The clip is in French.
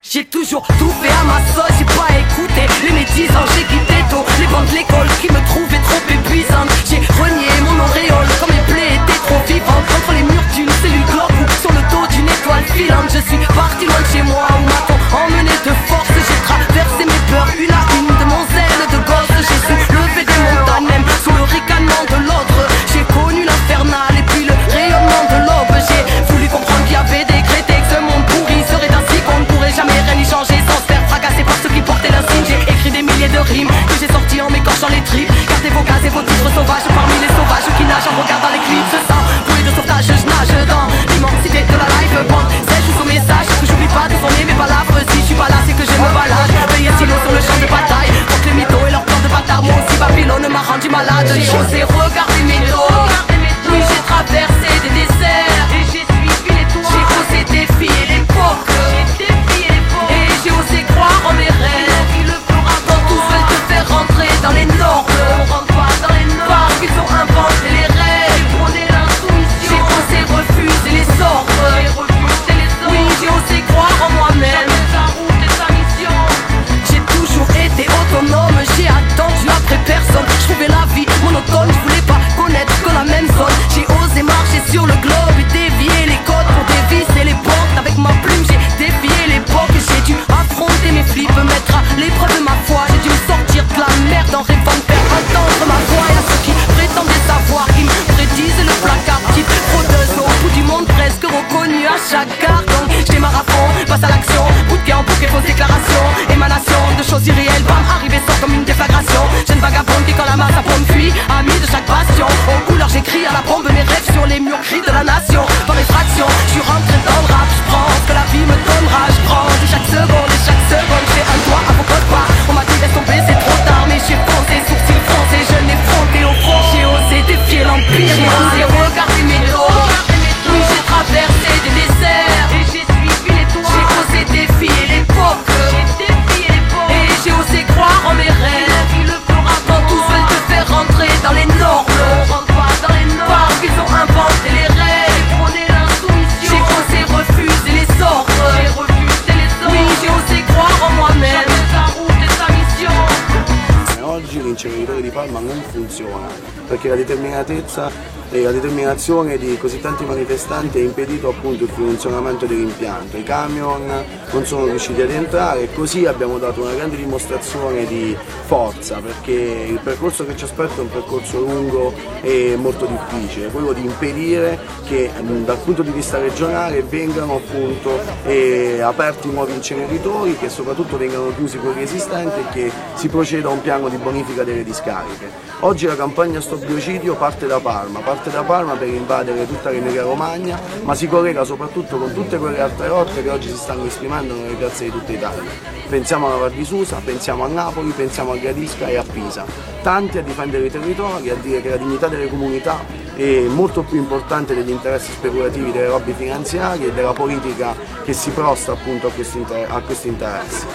J'ai toujours tout fait à ma sauce, j'ai pas écouté les médisants, j'ai quitté tôt les bancs de l'école qui me trouvaient trop épuisantes. J'ai renié mon auréole comme les plaies étaient trop vivantes. Contre les murs d'une cellule glauque ou sur le dos d'une étoile filante. Je suis parti loin de chez moi où m'a-t-on emmené de force. J'ai traversé mes peurs une à une de mon zèle de gosse. J'ai soulevé des montagnes même sous le ricanement de l'autre. J'ai connu l'infernal et puis le rayonnement de l'aube. J'ai voulu comprendre qu'il y avait décrété que ce monde pourri serait ainsi qu'on ne pourrait jamais rien y changer sans se faire fracasser par ceux qui portaient l'insigne. J'ai écrit des milliers de rimes que j'ai sorties en m'écorchant les tripes. Gardez vos gaz et vos titres sauvages parmi les sauvages qui nagent en regardant les clips. Sans bruit de sauvetage, je nage dans l'immensité de la live band. C'est juste au message que j'oublie pas de sonner mes palabres. Si je suis pas là, c'est que je me balade. Veillez sinon sur le champ de bataille. Contre les mythos et leurs plans de bâtard. Moi aussi Babylone m'a rendu malade. J'ai osé regarder mes dos. Oui, j'ai traversé des déserts et j'ai suivi les toits. J'ai osé défier l'époque. Et j'ai osé croire en mes rêves. Quand tous veulent te faire rentrer dans les normes, on rentre pas dans les normes. Parce qu'ils ont inventé les règles. J'ai osé refuser les ordres. Oui, j'ai osé croire en moi-même. J'ai toujours été autonome. J'ai attendu après personne. Je trouvais la vie monotone. Je voulais pas connaître que la même zone. J'ai osé marcher sur le globe et dévier les codes pour dévisser les portes. Avec ma plume j'ai défié l'époque. J'ai dû affronter mes flips, mettre à l'épreuve ma foi. J'ai dû me sortir de la merde en rêvant de faire entendre ma voix. Et à ceux qui prétendaient savoir, qui me prédisent le placard. Petite fraudeuse au bout du monde, presque reconnue à chaque gare. Donc je démarre à fond, passe à l'action. Bout de en bouquet, fausse déclaration. Émanation de choses irréelles, bam, arrivé sans comme une déflagration. Jeune vagabonde qui quand la masse à pompe fuit, ami de chaque passion. Aux couleurs j'écris à la bombe mes rêves sur les murs gris de la nation. Par effraction, je suis rentré dans le rap. Je prends ce que la vie me donnera. Je prends de chaque seconde et chaque seconde j'ai un doigt à vos codes pas. On m'a dit laisse tomber c'est trop tard. Mais j'ai foncé, sourcils froncés, je n'ai fronté au front. J'ai osé défier l'empire, j'ai osé regarder mes dos. Oui, j'ai traversé des déserts et j'ai suivi les toits. J'ai osé défier l'époque. Et j'ai osé croire en mes rêves. Quand tous veulent te faire rentrer dans les normes, on rentre pas dans les normes. Parce qu'ils ont inventé les règles. J'ai osé refuser les ordres. Oui, j'ai osé croire en moi-même. Oggi l'inceneritore di Parma non funziona perché la determinatezza e la determinazione di così tanti manifestanti ha impedito appunto il funzionamento dell'impianto. I camion non sono riusciti ad entrare e così abbiamo dato una grande dimostrazione di forza, perché il percorso che ci aspetta è un percorso lungo e molto difficile, quello di impedire che dal punto di vista regionale vengano appunto aperti nuovi inceneritori, che soprattutto vengano chiusi quelli esistenti e che si proceda a un piano di bonifica delle discariche. Oggi la campagna Stop Biocidio parte da Parma per invadere tutta l'Emilia Romagna, ma si collega soprattutto con tutte quelle altre rotte che oggi si stanno esprimendo nelle piazze di tutta Italia. Pensiamo alla Val di Susa, pensiamo a Napoli, pensiamo a Gradisca e a Pisa. Tanti a difendere i territori, a dire che la dignità delle comunità è molto più importante degli interessi speculativi delle lobby finanziarie e della politica che si prostra appunto a questi interessi.